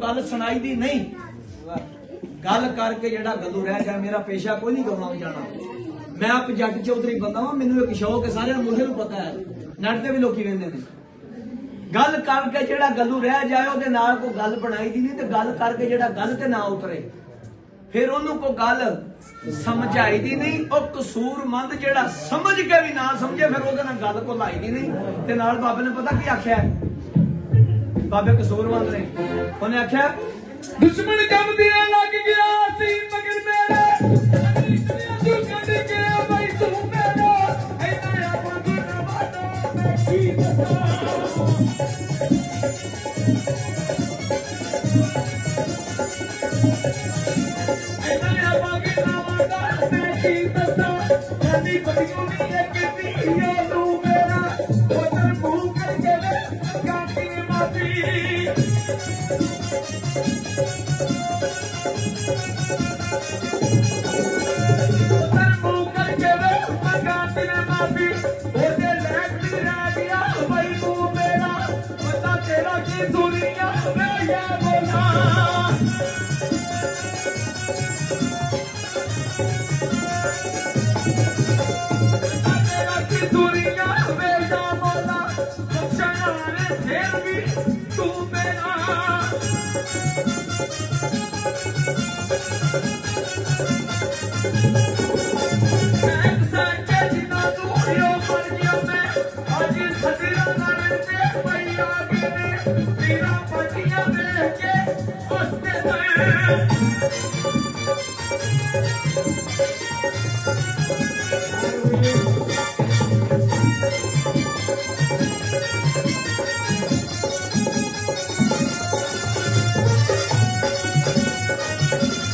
गल सुनाई दी नहीं गल करके जेड़ा गलू रह जाए मेरा पेशा कोई नहीं गवा जाना मैं आप जट चौधरी बंदा वा मैनू एक शौक है सारे मुझे पता है नट ते भी लोग वेंदे ने गल करके जेड़ा गलू रह जाए ओदे नाल कोई गल बनाई दी नहीं ते गल करके जेड़ा गल ते ना उतरे फिर ओनू को गल समझाई दी नहीं और कसूरमंद जेड़ा समझ के भी ना समझे फिर ओदे नाल गल को लाई दी नहीं ते नाल बाबे ने पता की आख्या बाबे कसूरमंद ने उन्हें आख्या दुश्मन जब दिया लग गया सी मगर मेरे तू कद के भाई तू मेरा ऐ नया बंदी ना बाटा मैं की बता ऐ नया बंदी ना बाटा मैं की बता रानी बदियों में एक दिया तू मेरा उधर मुंह करके गाती माफी दुनिया में ये बोला